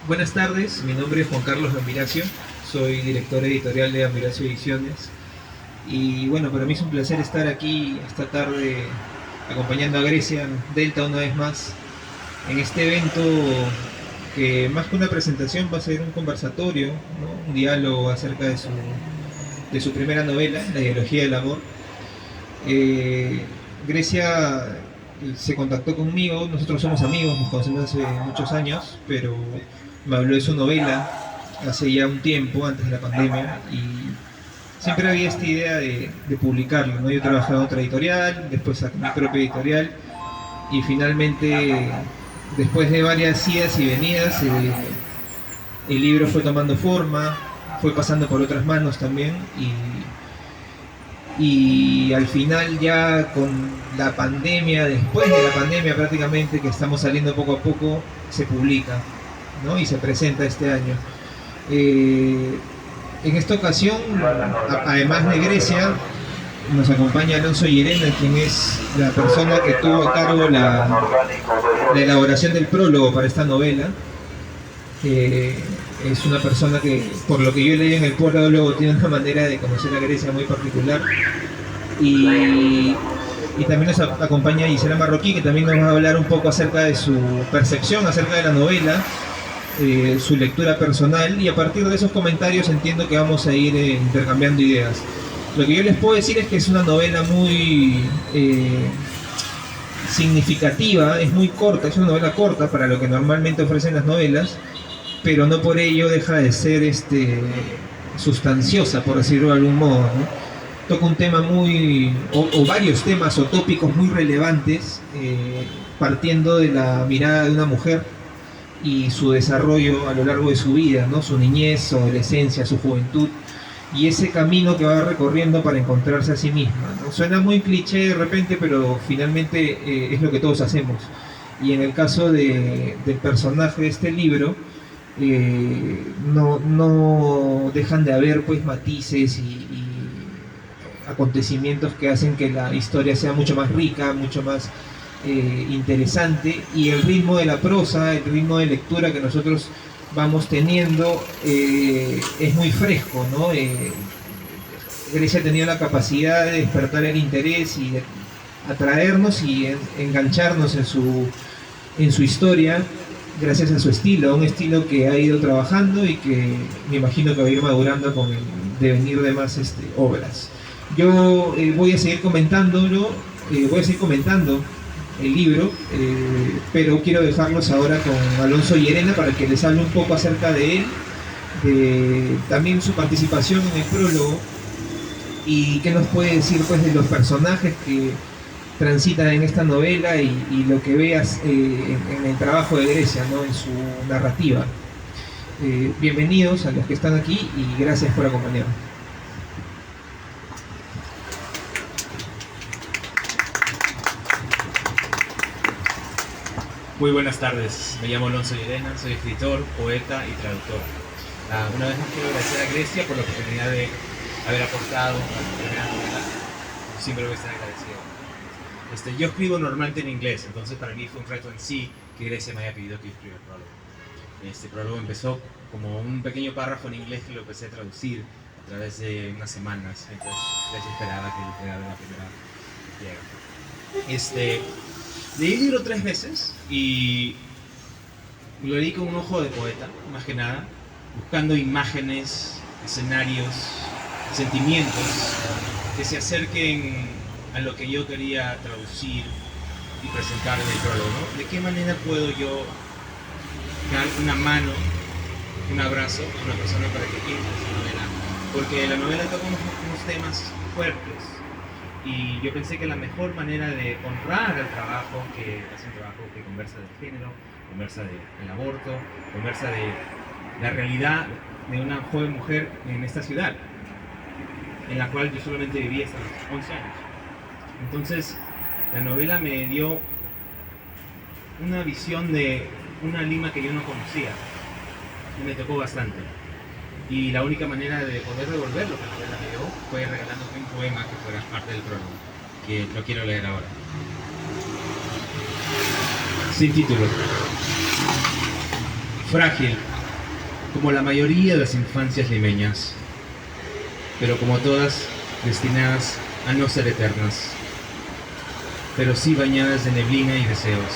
Buenas tardes, mi nombre es Juan Carlos Ambiracio, soy director editorial de Ambiracio Ediciones y bueno, para mí es un placer estar aquí esta tarde acompañando a Grecia Delta una vez más en este evento que más que una presentación va a ser un conversatorio, ¿no? Un diálogo acerca de su primera novela, La ideología del amor. Eh, Grecia se contactó conmigo, nosotros somos amigos, nos conocemos hace muchos años, pero me habló de su novela hace ya un tiempo, antes de la pandemia, y siempre había esta idea de publicarlo, ¿no? Yo trabajaba en otra editorial, después saqué mi propia editorial, y finalmente, después de varias idas y venidas, el libro fue tomando forma, fue pasando por otras manos también, y al final ya con la pandemia, después de la pandemia prácticamente, que estamos saliendo poco a poco, se publica, ¿no? Y se presenta este año. Eh, en esta ocasión, además de Grecia, nos acompaña Alonso Llerena, quien es la persona que tuvo a cargo la elaboración del prólogo para esta novela. Es una persona que, por lo que yo leí en el prólogo, tiene una manera de conocer a Grecia muy particular. Y también nos acompaña Gisela Marroquí, que también nos va a hablar un poco acerca de su percepción acerca de la novela, su lectura personal, y a partir de esos comentarios entiendo que vamos a ir intercambiando ideas. Lo que yo les puedo decir es que es una novela muy significativa, es muy corta, es una novela corta para lo que normalmente ofrecen las novelas, pero no por ello deja de ser sustanciosa, por decirlo de algún modo, ¿no? Toca un tema o varios temas o tópicos muy relevantes, partiendo de la mirada de una mujer y su desarrollo a lo largo de su vida, ¿no? Su niñez, su adolescencia, su juventud, y ese camino que va recorriendo para encontrarse a sí misma, ¿no? Suena muy cliché de repente, pero finalmente es lo que todos hacemos. Y en el caso del personaje de este libro, no dejan de haber pues matices y acontecimientos que hacen que la historia sea mucho más rica, mucho más interesante, y el ritmo de la prosa, el ritmo de lectura que nosotros vamos teniendo es muy fresco, ¿no? Grecia ha tenido la capacidad de despertar el interés y de atraernos y engancharnos en su historia gracias a su estilo, un estilo que ha ido trabajando y que me imagino que va a ir madurando con el devenir de más obras. Yo voy a seguir comentándolo, voy a seguir comentando el libro, pero quiero dejarlos ahora con Alonso Llerena para que les hable un poco acerca de él, de también su participación en el prólogo y qué nos puede decir pues de los personajes que transitan en esta novela y lo que veas en el trabajo de Grecia, ¿no? En su narrativa. Bienvenidos a los que están aquí y gracias por acompañarnos. Muy buenas tardes, me llamo Alonso Llerena, soy escritor, poeta y traductor. Una vez más quiero agradecer a Grecia por la oportunidad de haber aportado a mi primera novela. Siempre voy a estar agradecido. Yo escribo normalmente en inglés, entonces para mí fue un reto en sí que Grecia me haya pedido que escriba el prólogo. Este prólogo empezó como un pequeño párrafo en inglés que lo empecé a traducir a través de unas semanas, entonces Grecia esperaba que lo llegara la primera llega. Leí el libro 3 veces y lo leí con un ojo de poeta, más que nada, buscando imágenes, escenarios, sentimientos que se acerquen a lo que yo quería traducir y presentar en el prólogo, ¿no? ¿De qué manera puedo yo dar una mano, un abrazo a una persona para que piense en su novela? Porque la novela toca unos temas fuertes. Y yo pensé que la mejor manera de honrar el trabajo, que es un trabajo que conversa del género, conversa del aborto, conversa de la realidad de una joven mujer en esta ciudad, en la cual yo solamente viví hasta los 11 años. Entonces, la novela me dio una visión de una Lima que yo no conocía, y me tocó bastante. Y la única manera de poder devolver lo que la novela me dio fue regalándome un poema que fuera parte del prólogo, que lo quiero leer ahora. Sin título. Frágil, como la mayoría de las infancias limeñas, pero como todas, destinadas a no ser eternas, pero sí bañadas de neblina y deseos.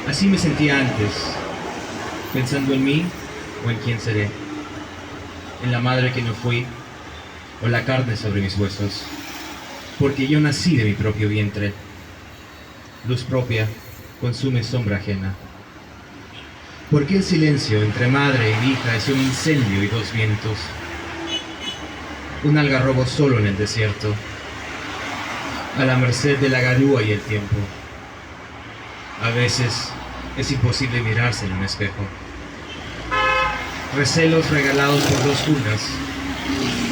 Así me sentía antes, pensando en mí o en quién seré, en la madre que no fui o la carne sobre mis huesos, porque yo nací de mi propio vientre. Luz propia consume sombra ajena. ¿Por qué el silencio entre madre y hija es un incendio y dos vientos? Un algarrobo solo en el desierto, a la merced de la garúa y el tiempo. A veces es imposible mirarse en un espejo. Recelos regalados por dos cunas,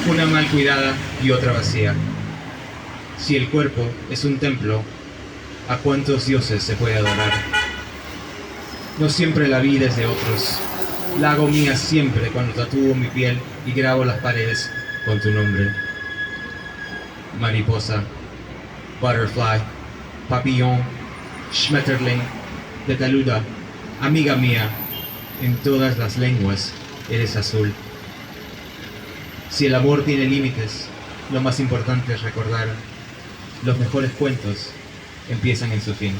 una mal cuidada y otra vacía. Si el cuerpo es un templo, ¿a cuántos dioses se puede adorar? No siempre la vida es de otros. La hago mía siempre cuando tatúo mi piel y grabo las paredes con tu nombre. Mariposa, butterfly, papillon, schmetterling, detaluda, amiga mía, en todas las lenguas eres azul. Si el amor tiene límites, lo más importante es recordar: los mejores cuentos empiezan en su fin.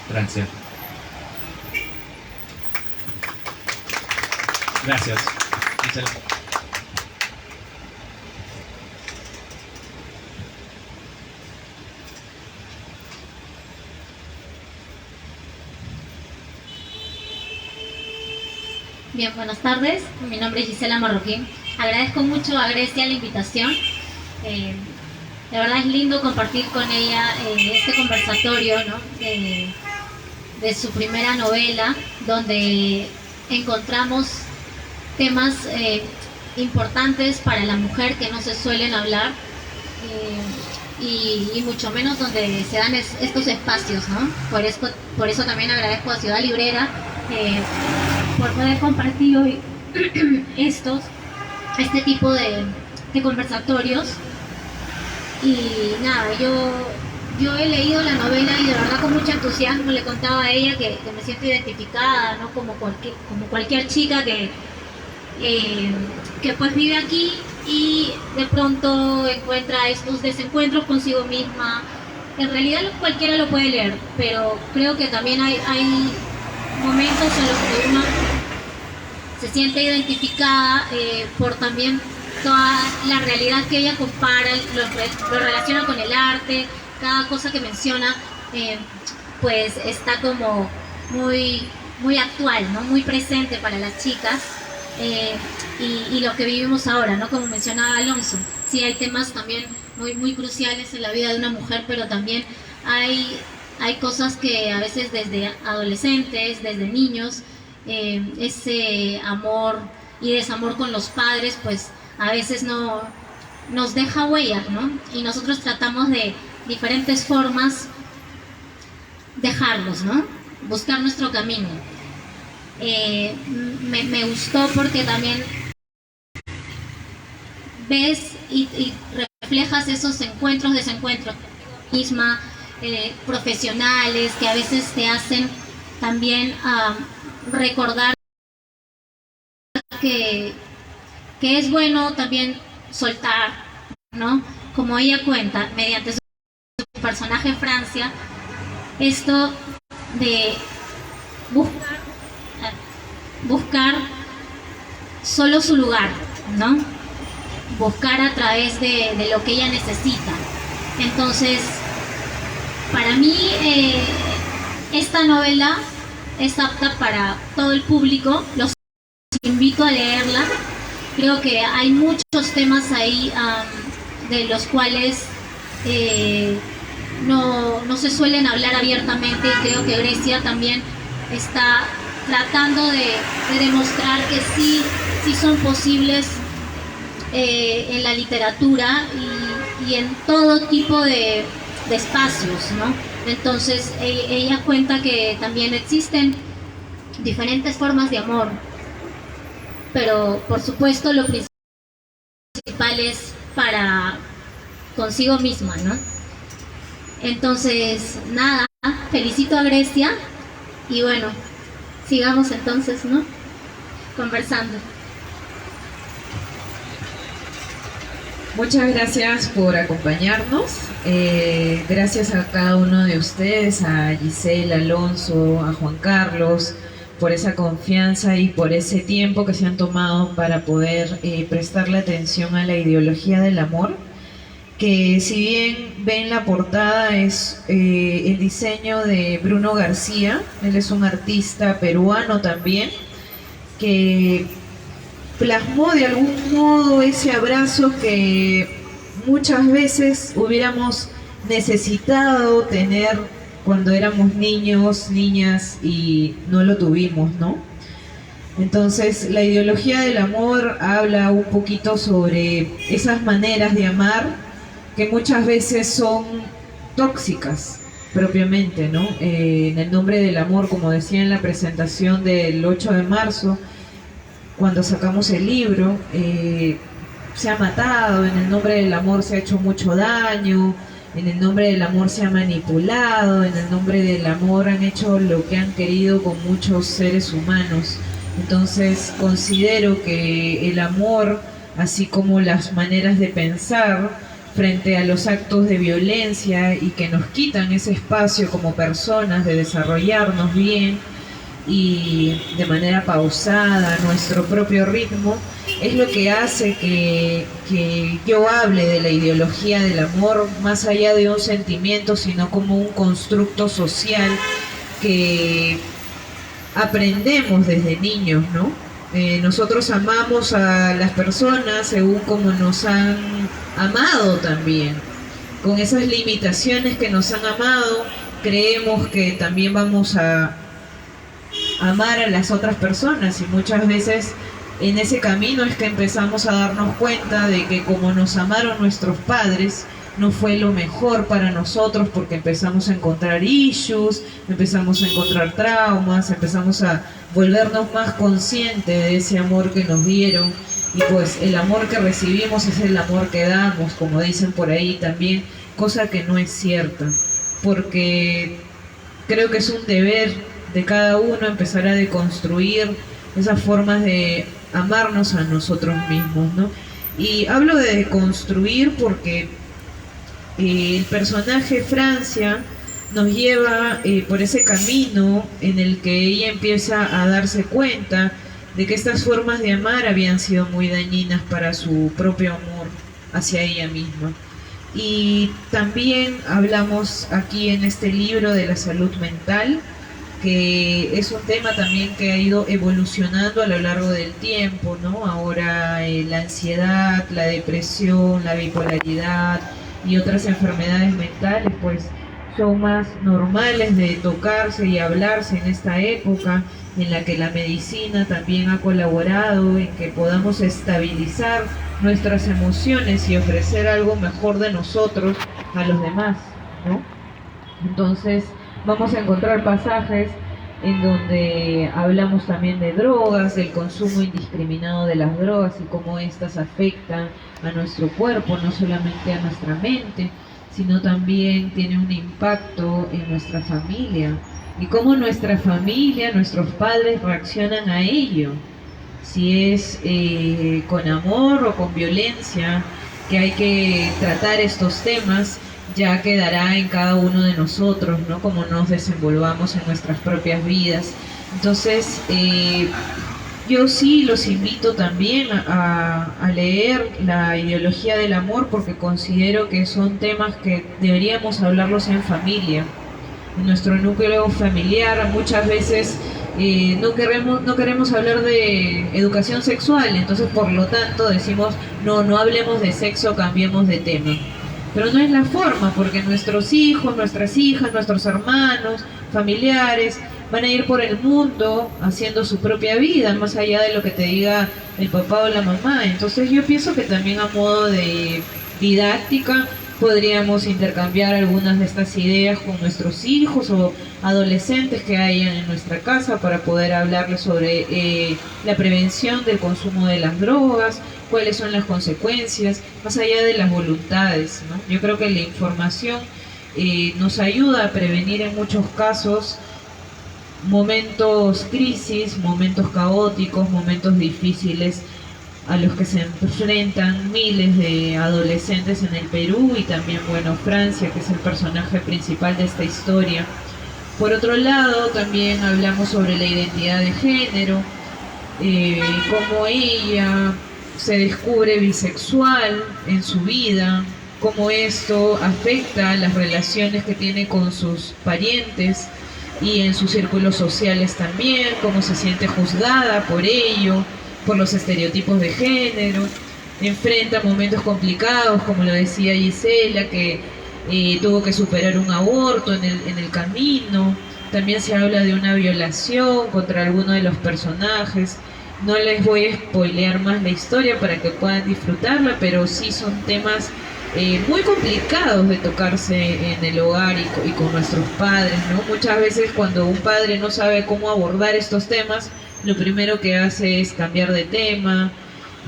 Francia. Gracias. Muchas gracias. Bien, buenas tardes. Mi nombre es Gisela Marroquín. Agradezco mucho a Grecia la invitación. De verdad es lindo compartir con ella este conversatorio, ¿no? De su primera novela, donde encontramos temas importantes para la mujer que no se suelen hablar, y mucho menos donde se dan estos espacios, ¿no? Por eso también agradezco a Ciudad Librera por poder compartir hoy este tipo de conversatorios. Y nada, yo he leído la novela y de verdad con mucho entusiasmo le contaba a ella que me siento identificada, ¿no? Como cualquier chica que pues vive aquí y de pronto encuentra estos desencuentros consigo misma. En realidad cualquiera lo puede leer, pero creo que también hay momentos en los que uno se siente identificada por también toda la realidad que ella compara, lo relaciona con el arte. Cada cosa que menciona pues está como muy actual, ¿no? Muy presente para las chicas, y lo que vivimos ahora, ¿no? Como mencionaba Alonso, sí hay temas también muy cruciales en la vida de una mujer, pero también hay cosas que a veces desde adolescentes, desde niños, ese amor y desamor con los padres, pues a veces no nos deja huellas, ¿no? Y nosotros tratamos de diferentes formas dejarlos, ¿no? Buscar nuestro camino. Me gustó porque también ves y reflejas esos desencuentros misma, profesionales, que a veces te hacen también recordar que es bueno también soltar, ¿no? Como ella cuenta, mediante su personaje Francia, esto de buscar solo su lugar, ¿no? Buscar a través de lo que ella necesita. Entonces, para mí, esta novela es apta para todo el público. Los invito a leerla. Creo que hay muchos temas ahí de los cuales no se suelen hablar abiertamente, y creo que Grecia también está tratando de demostrar que sí son posibles en la literatura y en todo tipo de espacios, ¿no? Entonces ella cuenta que también existen diferentes formas de amor, pero por supuesto lo principal es para consigo misma, ¿no? Entonces, nada, felicito a Grecia y bueno, sigamos entonces, ¿no? conversando. Muchas gracias por acompañarnos. Gracias a cada uno de ustedes, a Giselle, Alonso, a Juan Carlos, por esa confianza y por ese tiempo que se han tomado para poder prestarle atención a la ideología del amor, que si bien ven la portada es el diseño de Bruno García. Él es un artista peruano también, que plasmó de algún modo ese abrazo que muchas veces hubiéramos necesitado tener cuando éramos niños, niñas y no lo tuvimos, ¿no? Entonces, la ideología del amor habla un poquito sobre esas maneras de amar que muchas veces son tóxicas propiamente, ¿no? En el nombre del amor, como decía en la presentación del 8 de marzo, cuando sacamos el libro, se ha matado, en el nombre del amor se ha hecho mucho daño, en el nombre del amor se ha manipulado, en el nombre del amor han hecho lo que han querido con muchos seres humanos. Entonces considero que el amor, así como las maneras de pensar frente a los actos de violencia y que nos quitan ese espacio como personas de desarrollarnos bien y de manera pausada, a nuestro propio ritmo, es lo que hace que yo hable de la ideología del amor más allá de un sentimiento, sino como un constructo social que aprendemos desde niños, ¿no? Nosotros amamos a las personas según como nos han amado también. Con esas limitaciones que nos han amado, creemos que también vamos a amar a las otras personas, y muchas veces en ese camino es que empezamos a darnos cuenta de que como nos amaron nuestros padres, no fue lo mejor para nosotros, porque empezamos a encontrar issues, empezamos a encontrar traumas, empezamos a volvernos más conscientes de ese amor que nos dieron, y pues el amor que recibimos es el amor que damos, como dicen por ahí también, cosa que no es cierta, porque creo que es un deber de cada uno empezar a deconstruir esas formas de amarnos a nosotros mismos, ¿no? Y hablo de deconstruir porque el personaje Francia nos lleva por ese camino en el que ella empieza a darse cuenta de que estas formas de amar habían sido muy dañinas para su propio amor hacia ella misma. Y también hablamos aquí en este libro de la salud mental, que es un tema también que ha ido evolucionando a lo largo del tiempo, ¿no? Ahora la ansiedad, la depresión, la bipolaridad y otras enfermedades mentales, pues son más normales de tocarse y hablarse en esta época en la que la medicina también ha colaborado en que podamos estabilizar nuestras emociones y ofrecer algo mejor de nosotros a los demás, ¿no? Entonces vamos a encontrar pasajes en donde hablamos también de drogas, del consumo indiscriminado de las drogas y cómo éstas afectan a nuestro cuerpo, no solamente a nuestra mente, sino también tiene un impacto en nuestra familia y cómo nuestra familia, nuestros padres reaccionan a ello, si es con amor o con violencia, que hay que tratar estos temas. Ya quedará en cada uno de nosotros, ¿no? Cómo nos desenvolvamos en nuestras propias vidas. Entonces, yo sí los invito también a leer la ideología del amor, porque considero que son temas que deberíamos hablarlos en familia, en nuestro núcleo familiar. Muchas veces no queremos hablar de educación sexual, entonces por lo tanto decimos, no hablemos de sexo, cambiemos de tema. Pero no es la forma, porque nuestros hijos, nuestras hijas, nuestros hermanos, familiares, van a ir por el mundo haciendo su propia vida, más allá de lo que te diga el papá o la mamá. Entonces yo pienso que también a modo de didáctica podríamos intercambiar algunas de estas ideas con nuestros hijos o adolescentes que hayan en nuestra casa, para poder hablarles sobre la prevención del consumo de las drogas, cuáles son las consecuencias, más allá de las voluntades, ¿no? Yo creo que la información nos ayuda a prevenir en muchos casos momentos crisis, momentos caóticos, momentos difíciles a los que se enfrentan miles de adolescentes en el Perú y también, bueno, Francia, que es el personaje principal de esta historia. Por otro lado, también hablamos sobre la identidad de género, cómo ella se descubre bisexual en su vida, cómo esto afecta las relaciones que tiene con sus parientes y en sus círculos sociales también, cómo se siente juzgada por ello, por los estereotipos de género, enfrenta momentos complicados, como lo decía Gisela, que tuvo que superar un aborto en el camino. También se habla de una violación contra alguno de los personajes. No les voy a spoilear más la historia para que puedan disfrutarla, pero sí son temas muy complicados de tocarse en el hogar y con nuestros padres, ¿no? Muchas veces cuando un padre no sabe cómo abordar estos temas, lo primero que hace es cambiar de tema,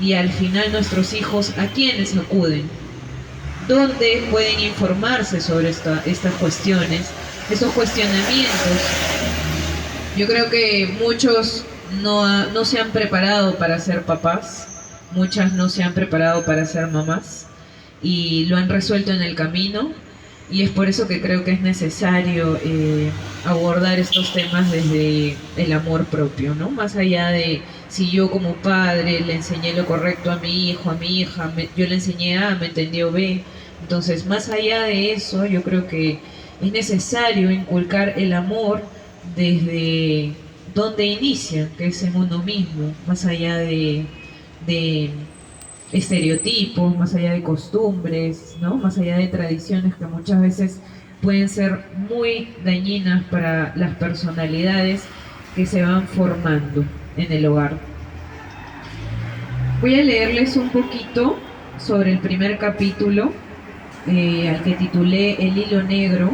y al final nuestros hijos, ¿a quiénes acuden? ¿Dónde pueden informarse sobre estas cuestiones, estos cuestionamientos? Yo creo que muchos no se han preparado para ser papás, muchas no se han preparado para ser mamás y lo han resuelto en el camino, y es por eso que creo que es necesario abordar estos temas desde el amor propio, ¿no? Más allá de si yo como padre le enseñé lo correcto a mi hijo, a mi hija, yo le enseñé A, me entendió B. Entonces, más allá de eso, yo creo que es necesario inculcar el amor desde donde inicia, que es en uno mismo, más allá de estereotipos, más allá de costumbres, ¿no? Más allá de tradiciones que muchas veces pueden ser muy dañinas para las personalidades que se van formando en el hogar. Voy a leerles un poquito sobre el primer capítulo, al que titulé El hilo negro,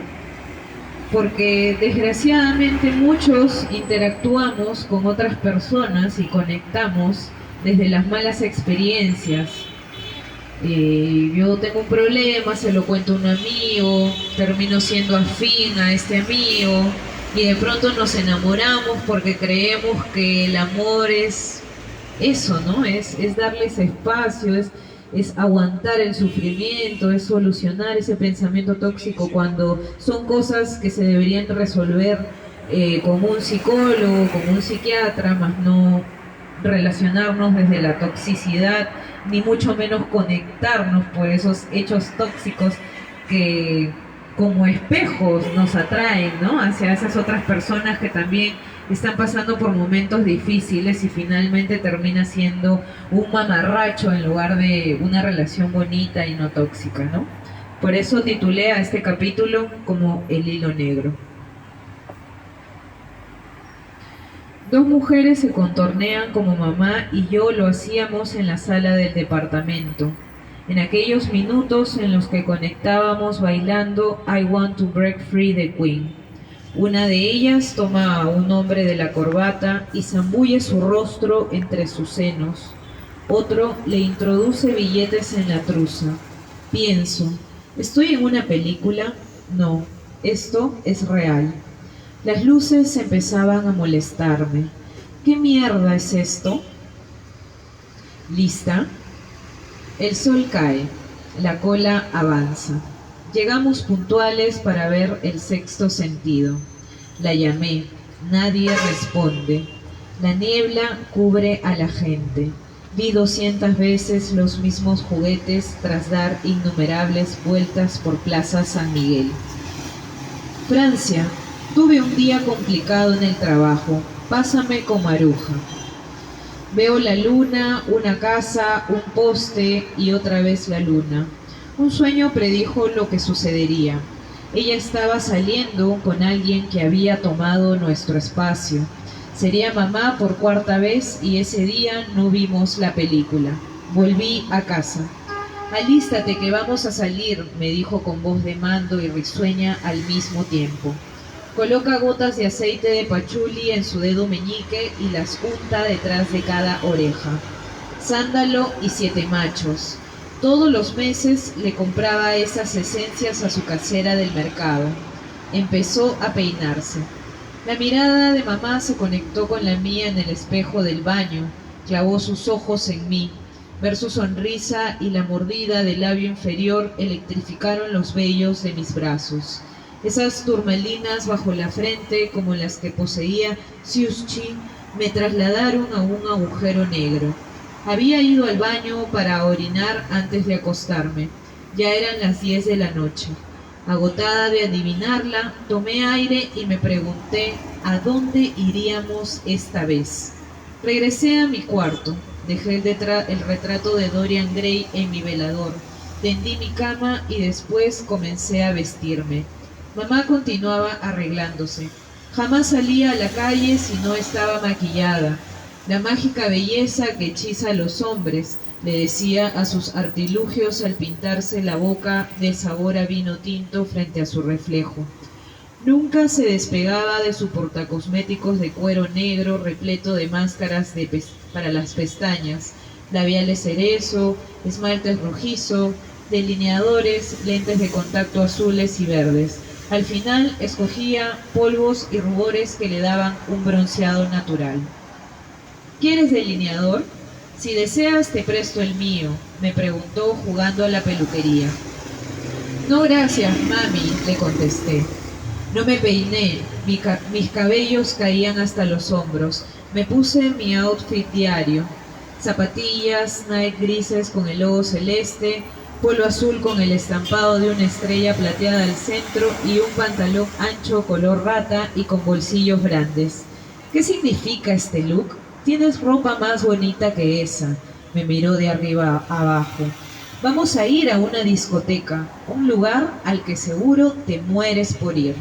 porque desgraciadamente muchos interactuamos con otras personas y conectamos desde las malas experiencias. Yo tengo un problema, se lo cuento a un amigo, termino siendo afín a este amigo y de pronto nos enamoramos porque creemos que el amor es eso, ¿no? Es darles espacio, es aguantar el sufrimiento, es solucionar ese pensamiento tóxico, cuando son cosas que se deberían resolver con un psicólogo, con un psiquiatra, más no relacionarnos desde la toxicidad, ni mucho menos conectarnos por esos hechos tóxicos que como espejos nos atraen, ¿no? Hacia esas otras personas que también están pasando por momentos difíciles y finalmente termina siendo un mamarracho en lugar de una relación bonita y no tóxica, ¿no? Por eso titulé a este capítulo como El hilo negro. Dos mujeres se contornean como mamá y yo lo hacíamos en la sala del departamento, en aquellos minutos en los que conectábamos bailando I Want to Break Free de Queen. Una de ellas toma a un hombre de la corbata y zambulle su rostro entre sus senos. Otro le introduce billetes en la truza. Pienso, ¿estoy en una película? No, esto es real. Las luces empezaban a molestarme. ¿Qué mierda es esto? ¿Lista? El sol cae, la cola avanza. Llegamos puntuales para ver El sexto sentido. La llamé, nadie responde. La niebla cubre a la gente. Vi 200 veces los mismos juguetes tras dar innumerables vueltas por Plaza San Miguel. Francia, tuve un día complicado en el trabajo. Pásame con Maruja. Veo la luna, una casa, un poste y otra vez la luna. Un sueño predijo lo que sucedería. Ella estaba saliendo con alguien que había tomado nuestro espacio. Sería mamá por cuarta vez y ese día no vimos la película. Volví a casa. Alístate que vamos a salir, me dijo con voz de mando y risueña al mismo tiempo. Coloca gotas de aceite de pachuli en su dedo meñique y las unta detrás de cada oreja. Sándalo y 7 machos. Todos los meses le compraba esas esencias a su casera del mercado. Empezó a peinarse. La mirada de mamá se conectó con la mía en el espejo del baño, clavó sus ojos en mí. Ver su sonrisa y la mordida del labio inferior electrificaron los vellos de mis brazos. Esas turmalinas bajo la frente, como las que poseía Xiuxi, me trasladaron a un agujero negro. Había ido al baño para orinar antes de acostarme. Ya eran las 10 de la noche. Agotada de adivinarla, tomé aire y me pregunté a dónde iríamos esta vez. Regresé a mi cuarto, dejé el retrato de Dorian Gray en mi velador, tendí mi cama y después comencé a vestirme. Mamá continuaba arreglándose. Jamás salía a la calle si no estaba maquillada. La mágica belleza que hechiza a los hombres, le decía a sus artilugios al pintarse la boca de sabor a vino tinto frente a su reflejo. Nunca se despegaba de su portacosméticos de cuero negro repleto de máscaras para las pestañas, labiales cerezo, esmaltes rojizo, delineadores, lentes de contacto azules y verdes. Al final escogía polvos y rubores que le daban un bronceado natural. ¿Quieres delineador? Si deseas te presto el mío, me preguntó jugando a la peluquería. No gracias, mami, le contesté. No me peiné, mis cabellos caían hasta los hombros. Me puse mi outfit diario, zapatillas Nike grises con el logo celeste, polo azul con el estampado de una estrella plateada al centro y un pantalón ancho color rata y con bolsillos grandes. ¿Qué significa este look? Tienes ropa más bonita que esa, me miró de arriba a abajo. Vamos a ir a una discoteca, un lugar al que seguro te mueres por ir.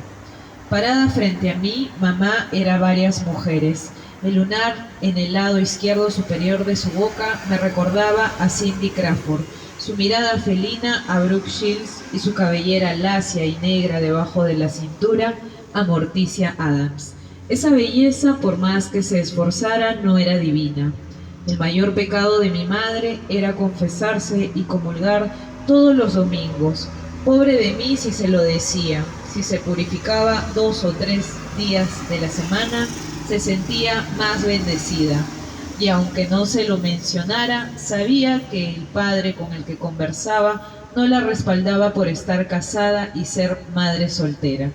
Parada frente a mí, mamá era varias mujeres. El lunar en el lado izquierdo superior de su boca me recordaba a Cindy Crawford, su mirada felina a Brooke Shields y su cabellera lacia y negra debajo de la cintura a Morticia Adams. Esa belleza, por más que se esforzara, no era divina. El mayor pecado de mi madre era confesarse y comulgar todos los domingos. Pobre de mí si se lo decía. Si se purificaba 2 o 3 días de la semana, se sentía más bendecida. Y aunque no se lo mencionara, sabía que el padre con el que conversaba no la respaldaba por estar casada y ser madre soltera.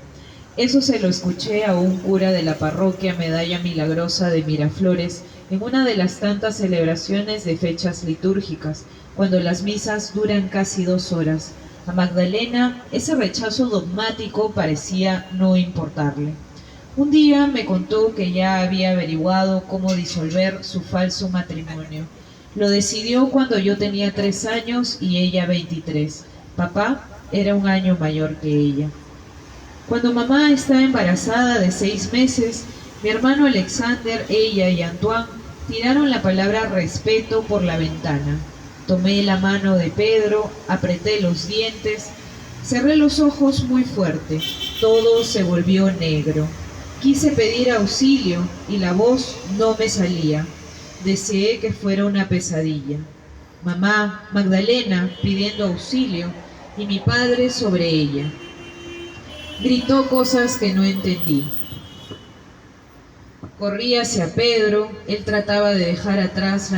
Eso se lo escuché a un cura de la parroquia Medalla Milagrosa de Miraflores en una de las tantas celebraciones de fechas litúrgicas, cuando las misas duran casi 2 horas. A Magdalena ese rechazo dogmático parecía no importarle. Un día me contó que ya había averiguado cómo disolver su falso matrimonio. Lo decidió cuando yo tenía 3 años y ella 23. Papá era 1 año mayor que ella. Cuando mamá estaba embarazada de 6 meses, mi hermano Alexander, ella y Antoine tiraron la palabra respeto por la ventana. Tomé la mano de Pedro, apreté los dientes, cerré los ojos muy fuerte. Todo se volvió negro. Quise pedir auxilio y la voz no me salía. Deseé que fuera una pesadilla. Mamá, Magdalena, pidiendo auxilio, y mi padre sobre ella. Gritó cosas que no entendí. Corrí hacia Pedro, él trataba de dejar atrás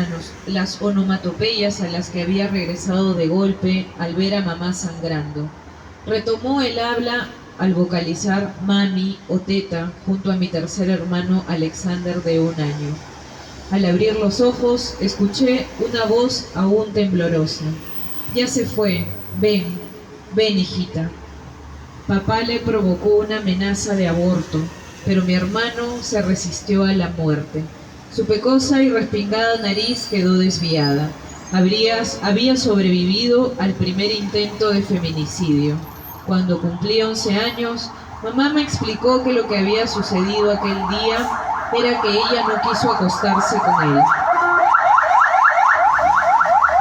las onomatopeyas a las que había regresado de golpe al ver a mamá sangrando. Retomó el habla al vocalizar mami o teta junto a mi tercer hermano Alexander de 1 año. Al abrir los ojos, escuché una voz aún temblorosa. Ya se fue, ven, ven hijita. Papá le provocó una amenaza de aborto, pero mi hermano se resistió a la muerte. Su pecosa y respingada nariz quedó desviada. Había sobrevivido al primer intento de feminicidio. Cuando cumplí 11 años, mamá me explicó que lo que había sucedido aquel día era que ella no quiso acostarse con él.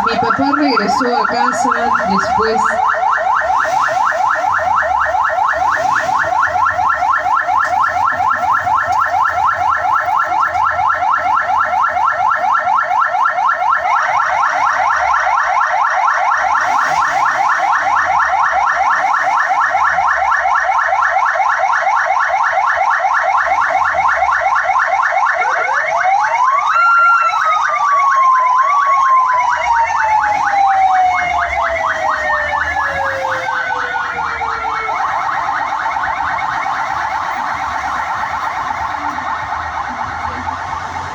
Mi papá regresó a casa después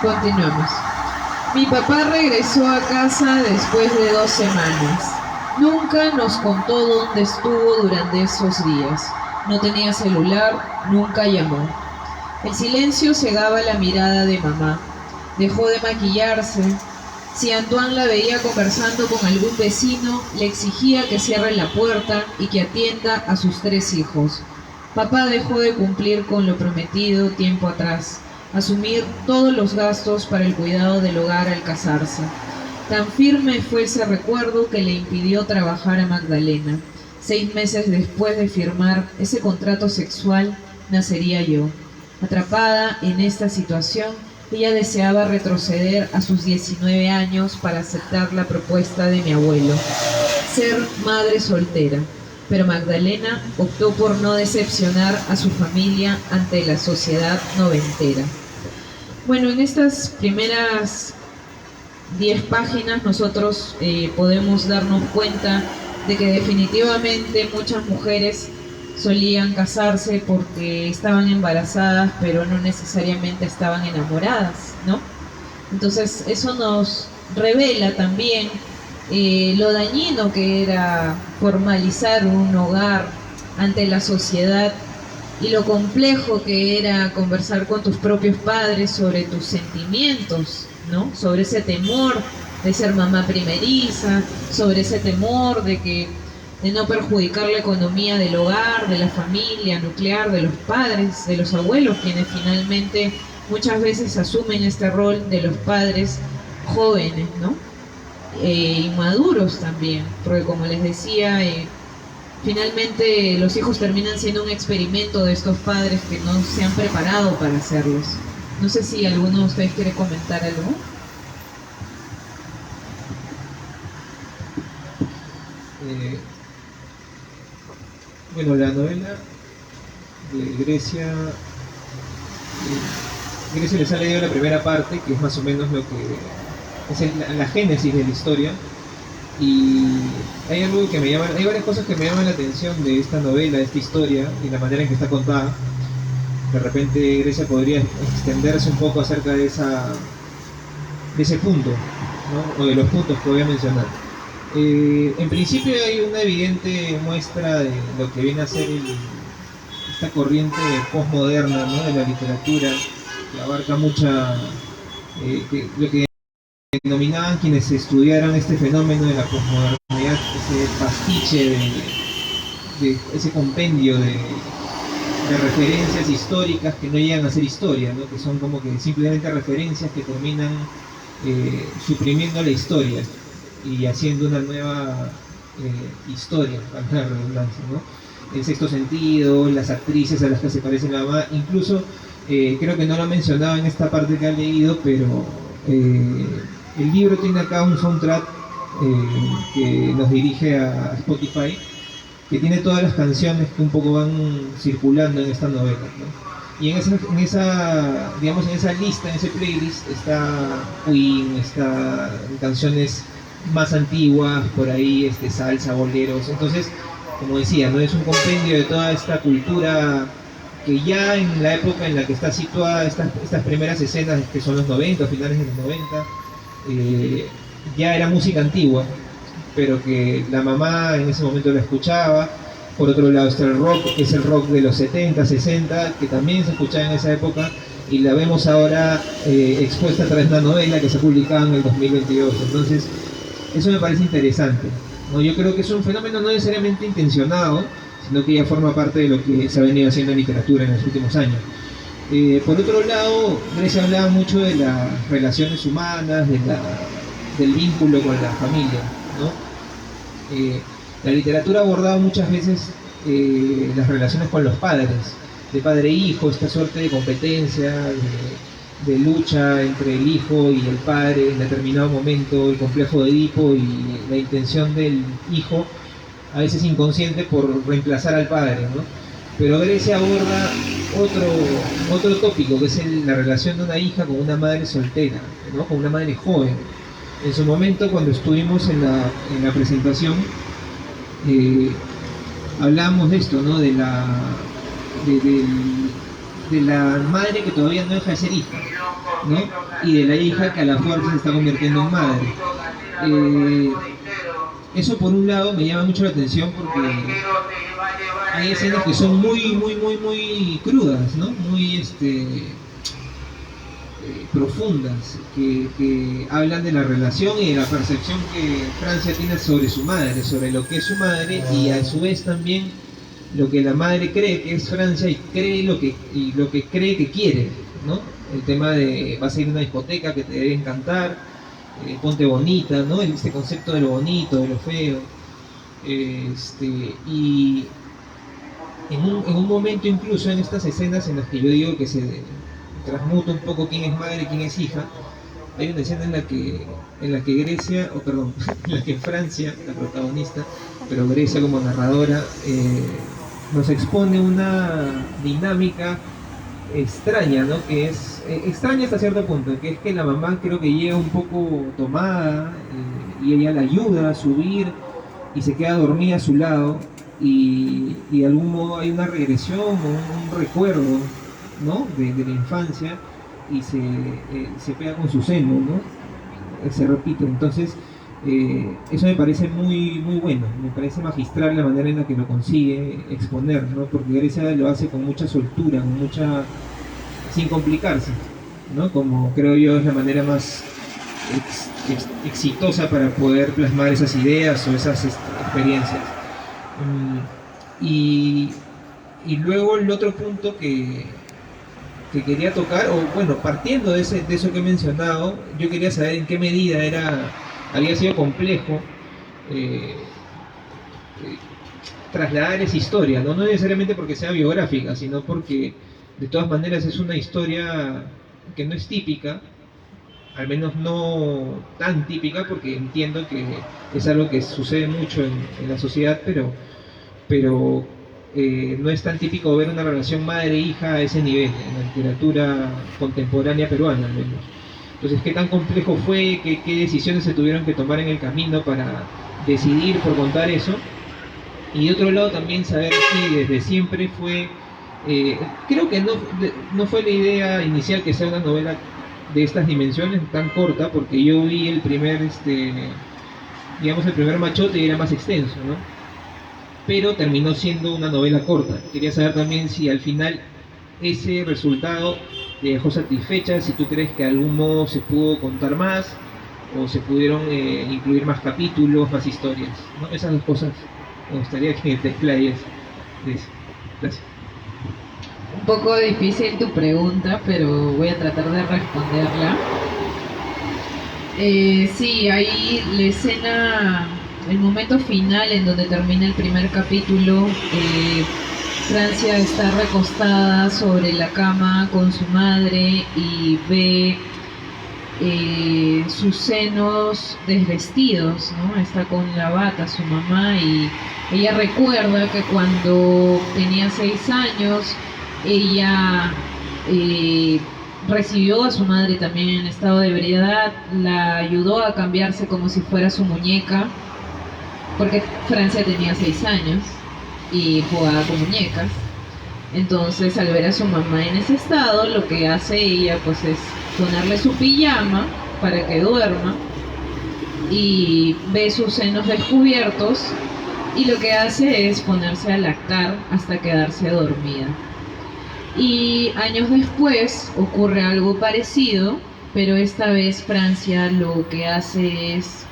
Continuamos. Mi papá regresó a casa después de 2 semanas. Nunca nos contó dónde estuvo durante esos días. No tenía celular, nunca llamó. El silencio cegaba la mirada de mamá. Dejó de maquillarse. Si Antoine la veía conversando con algún vecino, le exigía que cierre la puerta y que atienda a sus 3 hijos. Papá dejó de cumplir con lo prometido tiempo atrás, asumir todos los gastos para el cuidado del hogar al casarse. Tan firme fue ese recuerdo que le impidió trabajar a Magdalena. 6 meses después de firmar ese contrato sexual, nacería yo. Atrapada en esta situación, ella deseaba retroceder a sus 19 años para aceptar la propuesta de mi abuelo, ser madre soltera. Pero Magdalena optó por no decepcionar a su familia ante la sociedad noventera. Bueno, en estas primeras 10 páginas nosotros podemos darnos cuenta de que definitivamente muchas mujeres solían casarse porque estaban embarazadas, pero no necesariamente estaban enamoradas, ¿no? Entonces eso nos revela también lo dañino que era formalizar un hogar ante la sociedad y lo complejo que era conversar con tus propios padres sobre tus sentimientos, ¿no? Sobre ese temor de ser mamá primeriza, sobre ese temor de no perjudicar la economía del hogar, de la familia nuclear, de los padres, de los abuelos, quienes finalmente muchas veces asumen este rol de los padres jóvenes, ¿no? Inmaduros también, porque como les decía, finalmente los hijos terminan siendo un experimento de estos padres que no se han preparado para hacerlos. No sé si alguno de ustedes quiere comentar algo. Bueno, la novela de Grecia, Grecia les ha leído la primera parte, que es más o menos lo que es la génesis de la historia, y hay algo que hay varias cosas que me llaman la atención de esta novela, de esta historia, y la manera en que está contada. De repente Grecia podría extenderse un poco acerca de ese punto, ¿no? O de los puntos que voy a mencionar. En principio hay una evidente muestra de lo que viene a ser esta corriente postmoderna, ¿no? De la literatura, que abarca lo que denominaban quienes estudiaran este fenómeno de la posmodernidad, ese pastiche de ese compendio de referencias históricas que no llegan a ser historia, ¿no? Que son como que simplemente referencias que terminan suprimiendo la historia y haciendo una nueva historia, para la redundancia, ¿no? El sexto sentido, las actrices a las que se parece la mamá, incluso creo que no lo ha mencionado en esta parte que ha leído, pero el libro tiene acá un soundtrack que nos dirige a Spotify, que tiene todas las canciones que un poco van circulando en esta novela, ¿no? Y en esa lista, en ese playlist, está Queen, está canciones más antiguas, por ahí salsa, boleros. Entonces, como decía, no es un compendio de toda esta cultura que ya en la época en la que está situada estas primeras escenas, que son los 90, finales de los 90, ya era música antigua, pero que la mamá en ese momento la escuchaba. Por otro lado está el rock, que es el rock de los 70, 60, que también se escuchaba en esa época, y la vemos ahora expuesta a través de una novela que se ha publicado en el 2022. Entonces, eso me parece interesante, ¿no? Yo creo que es un fenómeno no necesariamente intencionado, sino que ya forma parte de lo que se ha venido haciendo en literatura en los últimos años. Por otro lado, Grecia hablaba mucho de las relaciones humanas, del vínculo con la familia, ¿no? La literatura ha abordado muchas veces las relaciones con los padres, de padre e hijo, esta suerte de competencia, de lucha entre el hijo y el padre en determinado momento, el complejo de Edipo y la intención del hijo, a veces inconsciente, por reemplazar al padre, ¿no? Pero Grecia aborda otro tópico, que es la relación de una hija con una madre soltera, ¿no? Con una madre joven. En su momento, cuando estuvimos en la presentación, hablamos de esto, ¿no? de la madre que todavía no deja de ser hija, ¿no? Y de la hija que a la fuerza se está convirtiendo en madre. Eso por un lado me llama mucho la atención porque hay escenas que son muy crudas, ¿no? Muy profundas, que hablan de la relación y de la percepción que Francia tiene sobre su madre, sobre lo que es su madre, y a su vez también lo que la madre cree que es Francia y lo que cree que quiere, ¿no? El tema de vas a ir a una discoteca que te debe encantar, ponte bonita, ¿no? Este concepto de lo bonito, de lo feo, y en un momento incluso en estas escenas en las que yo digo que se transmuta un poco quién es madre y quién es hija, hay una escena en la que Grecia, en la que Francia, la protagonista, pero Grecia como narradora, nos expone una dinámica extraña, ¿no? Que es extraña hasta cierto punto, que es que la mamá creo que llega un poco tomada, y ella la ayuda a subir y se queda dormida a su lado, y de algún modo hay una regresión o un recuerdo, ¿no? de la infancia, y se pega con su seno, ¿no? Se repite. Entonces eso me parece muy bueno, me parece magistral la manera en la que lo consigue exponer, ¿no? Porque Grecia lo hace con mucha soltura, sin complicarse, ¿no? Como creo yo es la manera más exitosa para poder plasmar esas ideas o esas experiencias. Y luego el otro punto que quería tocar, o bueno, partiendo de eso que he mencionado, yo quería saber en qué medida había sido complejo trasladar esa historia, ¿no? No necesariamente porque sea biográfica, sino porque de todas maneras es una historia que no es típica, al menos no tan típica, porque entiendo que es algo que sucede mucho en la sociedad, pero no es tan típico ver una relación madre-hija a ese nivel, en la literatura contemporánea peruana al menos. Entonces, ¿qué tan complejo fue? ¿Qué decisiones se tuvieron que tomar en el camino para decidir por contar eso? Y de otro lado también saber si desde siempre fue... creo que no fue la idea inicial que sea una novela de estas dimensiones tan corta, porque yo vi el primer machote y era más extenso, ¿no? Pero terminó siendo una novela corta. Quería saber también si al final ese resultado te dejó satisfecha, si tú crees que de algún modo se pudo contar más, o se pudieron incluir más capítulos, más historias, ¿no? Esas dos cosas me gustaría que te explayes de eso. Gracias. Un poco difícil tu pregunta, pero voy a tratar de responderla. Sí, ahí la escena, el momento final en donde termina el primer capítulo, Francia está recostada sobre la cama con su madre y ve sus senos desvestidos, ¿no? Está con la bata su mamá, y ella recuerda que cuando tenía 6 años ella recibió a su madre también en estado de ebriedad, la ayudó a cambiarse como si fuera su muñeca, porque Francia tenía 6 años y jugaba con muñecas. Entonces, al ver a su mamá en ese estado, lo que hace ella pues es ponerle su pijama para que duerma, y ve sus senos descubiertos, y lo que hace es ponerse a lactar hasta quedarse dormida. Y años después ocurre algo parecido, pero esta vez Francia lo que hace es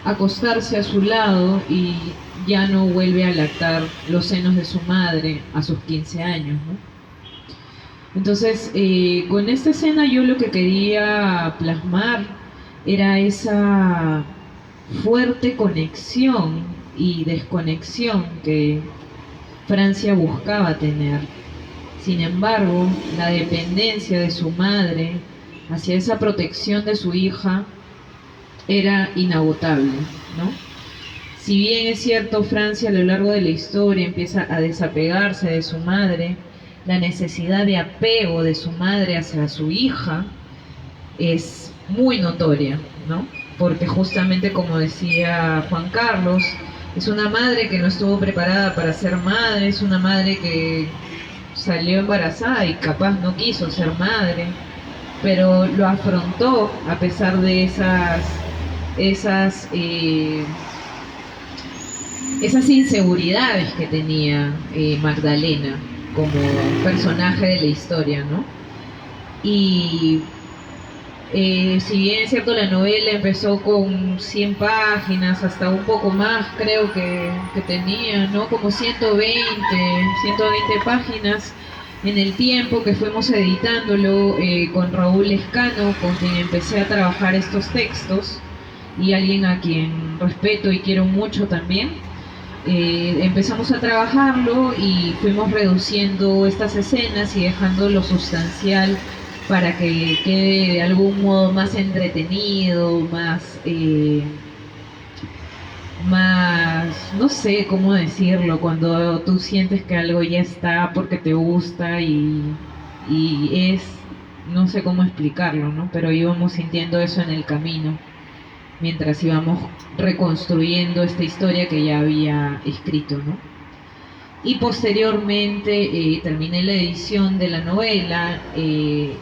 acostarse a su lado y ya no vuelve a lactar los senos de su madre a sus 15 años, ¿no? Entonces, con esta escena yo lo que quería plasmar era esa fuerte conexión y desconexión que Francia buscaba tener. Sin embargo, la dependencia de su madre hacia esa protección de su hija era inagotable, ¿no? Si bien es cierto, Francia a lo largo de la historia empieza a desapegarse de su madre, la necesidad de apego de su madre hacia su hija es muy notoria, ¿no? Porque justamente, como decía Juan Carlos, es una madre que no estuvo preparada para ser madre, es una madre que salió embarazada y capaz no quiso ser madre, pero lo afrontó a pesar de esas inseguridades que tenía Magdalena como personaje de la historia, ¿no? Y si bien es cierto, la novela empezó con 100 páginas, hasta un poco más creo que tenía, ¿no? Como 120 páginas. En el tiempo que fuimos editándolo con Raúl Escano, con quien empecé a trabajar estos textos, y alguien a quien respeto y quiero mucho también, empezamos a trabajarlo y fuimos reduciendo estas escenas y dejando lo sustancial para que quede de algún modo más entretenido, más, no sé cómo decirlo, cuando tú sientes que algo ya está porque te gusta y es, no sé cómo explicarlo, ¿no? Pero íbamos sintiendo eso en el camino, mientras íbamos reconstruyendo esta historia que ya había escrito, ¿no? Y posteriormente terminé la edición de la novela y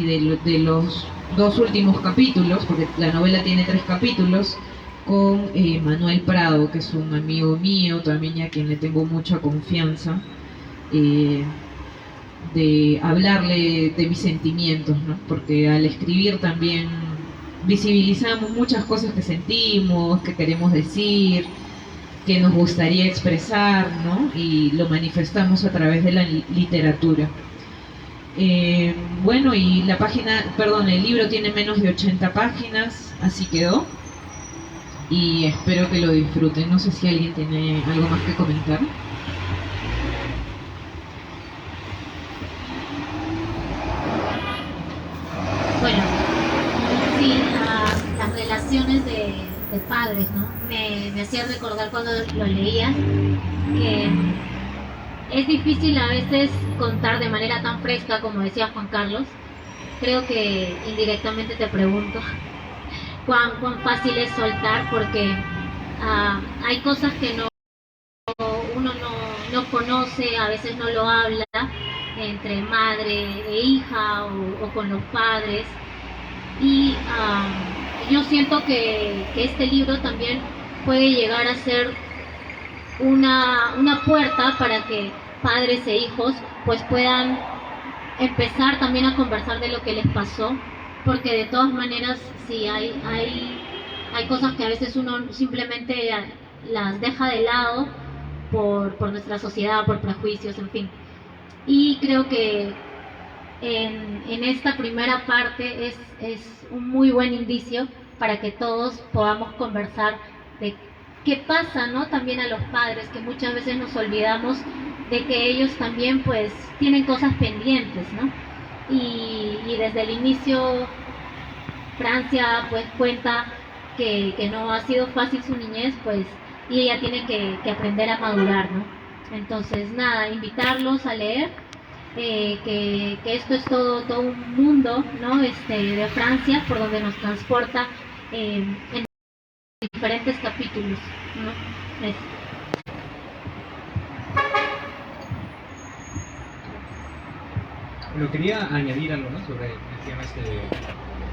de los 2 últimos capítulos, porque la novela tiene 3 capítulos, con Manuel Prado, que es un amigo mío también, a quien le tengo mucha confianza, de hablarle de mis sentimientos, ¿no? Porque al escribir también visibilizamos muchas cosas que sentimos, que queremos decir, que nos gustaría expresar, ¿no? Y lo manifestamos a través de la literatura. Bueno, y el libro tiene menos de 80 páginas, así quedó. Y espero que lo disfruten. No sé si alguien tiene algo más que comentar. Bueno, sí, las relaciones de padres, ¿no? Me hacía recordar cuando lo leías que es difícil a veces contar de manera tan fresca como decía Juan Carlos. Creo que indirectamente te pregunto cuán fácil es soltar, porque hay cosas que uno no conoce, a veces no lo habla entre madre e hija o con los padres, y yo siento que este libro también puede llegar a ser una puerta para que padres e hijos pues puedan empezar también a conversar de lo que les pasó, porque de todas maneras sí hay cosas que a veces uno simplemente las deja de lado por nuestra sociedad, por prejuicios, en fin. Y creo que en esta primera parte es un muy buen indicio para que todos podamos conversar de qué pasa, ¿no? También a los padres, que muchas veces nos olvidamos de que ellos también pues tienen cosas pendientes, ¿no? Y desde el inicio Francia pues cuenta que no ha sido fácil su niñez, pues, y ella tiene que aprender a madurar, ¿no? Entonces nada, invitarlos a leer, que esto es todo un mundo, ¿no? De Francia, por donde nos transporta en diferentes capítulos, ¿no? Bueno, quería añadir algo, ¿no? Sobre el tema de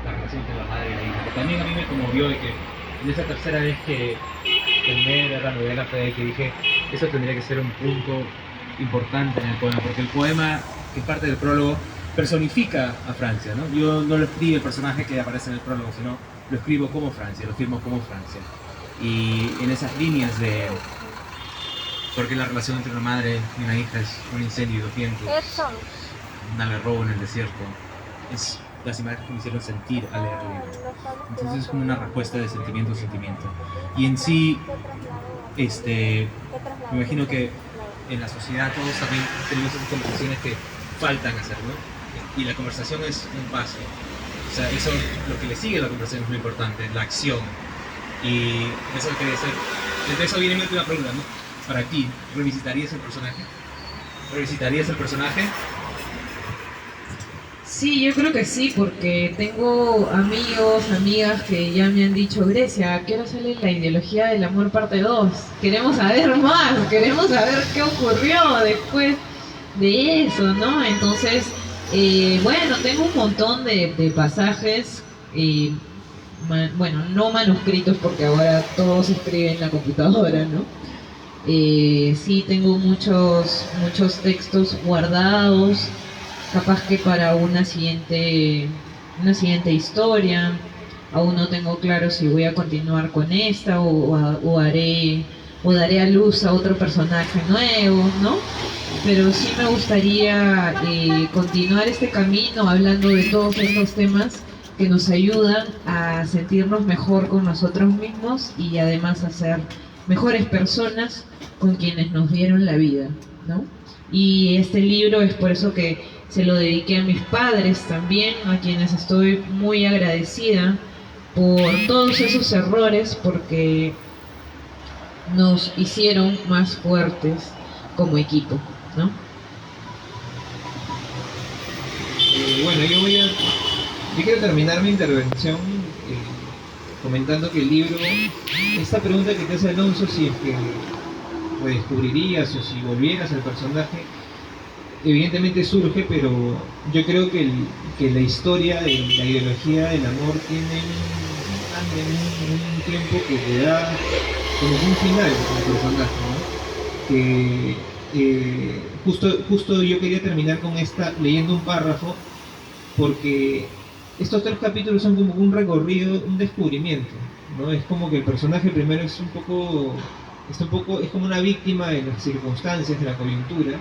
la relación entre la madre y la hija, que también a mí me conmovió de que en esa tercera vez que terminé de ver la novela fue que dije, eso tendría que ser un punto importante en el poema, porque el poema, que parte del prólogo, personifica a Francia, ¿no? Yo no lo escribo el personaje que aparece en el prólogo, sino lo escribo como Francia, lo firmo como Francia. Y en esas líneas de porque la relación entre una madre y una hija es un incendio y 2 vientos, un algarrobo en el desierto, es las imágenes que me hicieron sentir al leer el libro. Entonces es como una respuesta de sentimiento a sentimiento. Y en sí, me imagino que en la sociedad todos también tenemos esas conversaciones que faltan hacer, ¿no? Y la conversación es un paso. O sea, eso, lo que le sigue a la conversación es muy importante, la acción. Y eso quería hacer. Desde eso viene mi última pregunta, ¿no? Para ti, ¿revisitarías el personaje? ¿Revisitarías el personaje? Sí, yo creo que sí, porque tengo amigos, amigas que ya me han dicho, Grecia, ¿a qué hora sale la ideología del amor parte 2? Queremos saber más, queremos saber qué ocurrió después de eso, ¿no? Entonces, bueno, tengo un montón de pasajes, bueno, no manuscritos porque ahora todo se escribe en la computadora, ¿no? Sí, tengo muchos textos guardados, capaz que para una siguiente historia. Aún no tengo claro si voy a continuar con esta o daré a luz a otro personaje nuevo, ¿no? Pero sí me gustaría continuar este camino hablando de todos estos temas que nos ayudan a sentirnos mejor con nosotros mismos y además a ser mejores personas con quienes nos dieron la vida, ¿no? Y este libro es por eso que se lo dediqué a mis padres también, a quienes estoy muy agradecida por todos esos errores, porque nos hicieron más fuertes como equipo, ¿no? Bueno, yo quiero terminar mi intervención comentando que el libro, esta pregunta que te hace Alonso, si es que redescubrirías o si volvieras al personaje, evidentemente surge, pero yo creo que la historia de la ideología del amor tiene un tiempo que te da como un final al personaje, ¿no? Que justo yo quería terminar con leyendo un párrafo, porque estos 3 capítulos son como un recorrido, un descubrimiento, ¿no? Es como que el personaje primero es como una víctima de las circunstancias, de la coyuntura.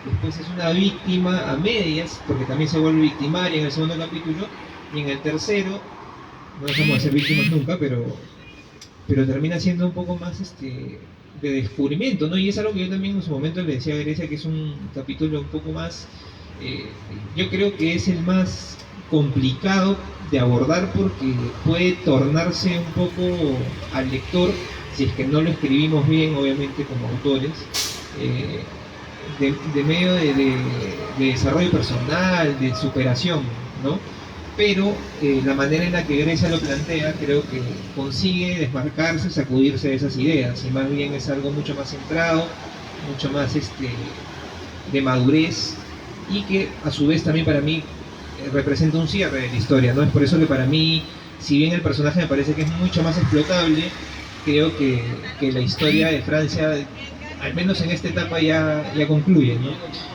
Después es una víctima a medias, porque también se vuelve victimaria en el segundo capítulo, y en el tercero, no dejamos de ser víctimas nunca, pero termina siendo un poco más de descubrimiento, ¿no? Y es algo que yo también en su momento le decía a Grecia, que es un capítulo un poco más, yo creo que es el más complicado de abordar, porque puede tornarse un poco al lector, si es que no lo escribimos bien, obviamente, como autores, de medio de desarrollo personal, de superación, ¿no? Pero la manera en la que Grecia lo plantea, creo que consigue desmarcarse, sacudirse de esas ideas, y más bien es algo mucho más centrado, mucho más de madurez, y que a su vez también para mí representa un cierre de la historia, ¿no? Es por eso que para mí, si bien el personaje me parece que es mucho más explotable, creo que la historia de Francia, al menos en esta etapa, ya concluye, ¿no?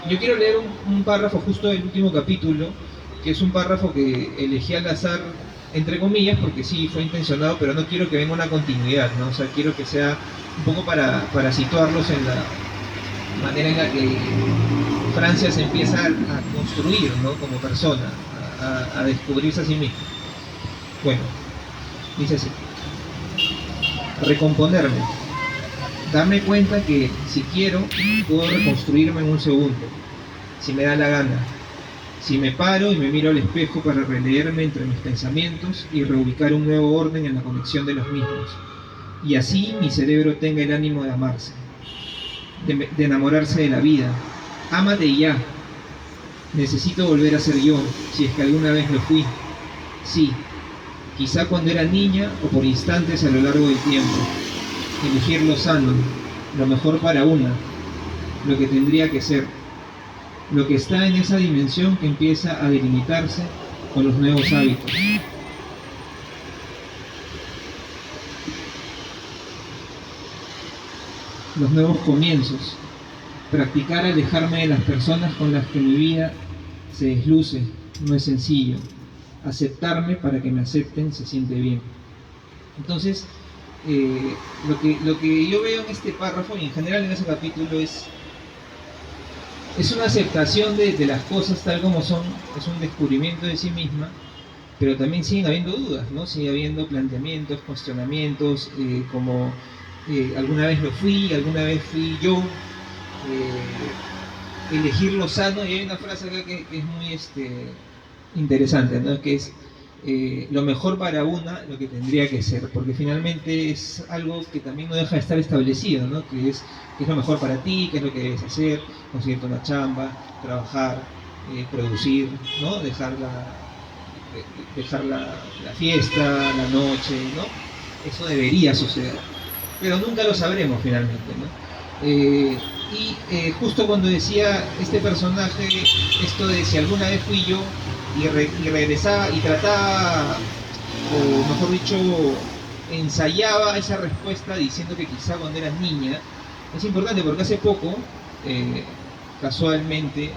Yo quiero leer un párrafo justo del último capítulo, que es un párrafo que elegí al azar, entre comillas, porque sí fue intencionado, pero no quiero que venga una continuidad, ¿no? O sea, quiero que sea un poco para situarlos en la manera en la que Francia se empieza a construir, ¿no? Como persona, a descubrirse a sí misma. Bueno, dice así: recomponerme, darme cuenta que si quiero puedo reconstruirme en un segundo, si me da la gana, si me paro y me miro al espejo para releerme entre mis pensamientos y reubicar un nuevo orden en la conexión de los mismos, y así mi cerebro tenga el ánimo de amarse, de enamorarse de la vida. Ámate ya. Necesito volver a ser yo, si es que alguna vez lo fui. Sí, quizá cuando era niña o por instantes a lo largo del tiempo. Elegir lo sano, lo mejor para una, lo que tendría que ser, lo que está en esa dimensión que empieza a delimitarse con los nuevos hábitos. Los nuevos comienzos. Practicar alejarme de las personas con las que mi vida se desluce no es sencillo. Aceptarme para que me acepten se siente bien. Entonces, lo que yo veo en este párrafo y en general en ese capítulo es una aceptación de las cosas tal como son, es un descubrimiento de sí misma, pero también siguen habiendo dudas, ¿no? Sigue habiendo planteamientos, cuestionamientos, como alguna vez lo fui, alguna vez fui yo. Elegir lo sano, y hay una frase acá que es muy interesante, ¿no? Que es lo mejor para una, lo que tendría que ser, porque finalmente es algo que también no deja de estar establecido, ¿no? Que es lo mejor para ti, qué es lo que debes hacer, conseguirte una chamba, trabajar, producir, ¿no? Dejar la fiesta, la noche, ¿no? Eso debería suceder, pero nunca lo sabremos finalmente, ¿no? Justo cuando decía este personaje esto de si alguna vez fui yo y regresaba y trataba, o mejor dicho, ensayaba esa respuesta diciendo que quizá cuando eras niña, es importante porque hace poco, casualmente,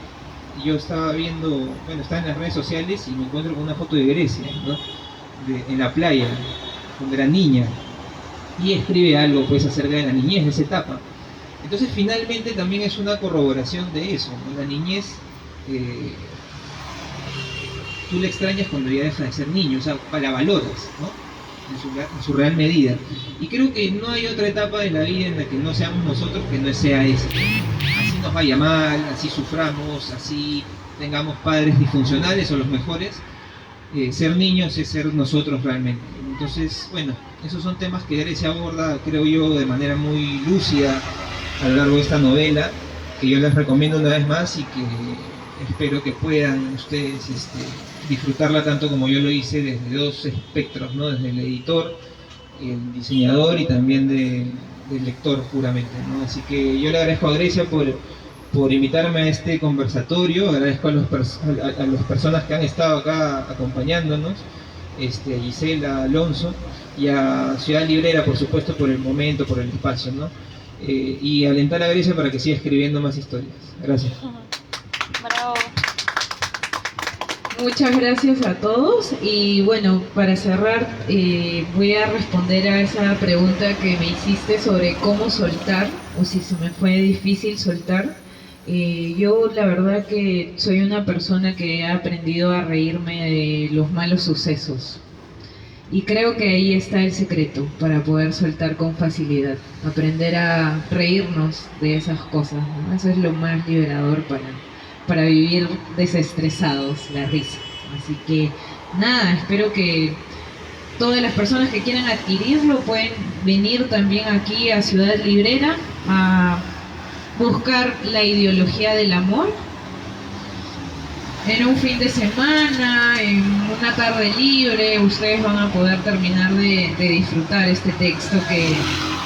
yo estaba viendo, bueno, estaba en las redes sociales y me encuentro con una foto de Grecia, ¿no? En la playa, cuando era niña, y escribe algo pues acerca de la niñez, de esa etapa. Entonces finalmente también es una corroboración de eso, ¿no? La niñez, tú la extrañas cuando ya deja de ser niño, o sea, la valoras, ¿no? En su real medida. Y creo que no hay otra etapa de la vida en la que no seamos nosotros que no sea esa. Así nos vaya mal, así suframos, así tengamos padres disfuncionales o los mejores, ser niños es ser nosotros realmente. Entonces, bueno, esos son temas que Grecia aborda, creo yo, de manera muy lúcida a lo largo de esta novela, que yo les recomiendo una vez más y que espero que puedan ustedes disfrutarla tanto como yo lo hice desde dos espectros, ¿no? Desde el editor, el diseñador y también del lector puramente, ¿no? Así que yo le agradezco a Grecia por invitarme a este conversatorio, agradezco a las personas que han estado acá acompañándonos, a Gisela, Alonso, y a Ciudad Librera, por supuesto, por el momento, por el espacio, ¿no? Y alentar a Grecia para que siga escribiendo más historias. Gracias. Bravo. Muchas gracias a todos y bueno, para cerrar voy a responder a esa pregunta que me hiciste sobre cómo soltar o si se me fue difícil soltar. Yo la verdad que soy una persona que ha aprendido a reírme de los malos sucesos y creo que ahí está el secreto para poder soltar con facilidad, aprender a reírnos de esas cosas, ¿no? Eso es lo más liberador para vivir desestresados, la risa. Así que nada, espero que todas las personas que quieran adquirirlo pueden venir también aquí a Ciudad Librera a buscar la ideología del amor en un fin de semana, en una tarde libre. Ustedes van a poder terminar de disfrutar este texto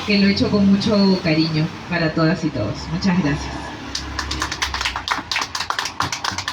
que lo he hecho con mucho cariño para todas y todos. Muchas gracias.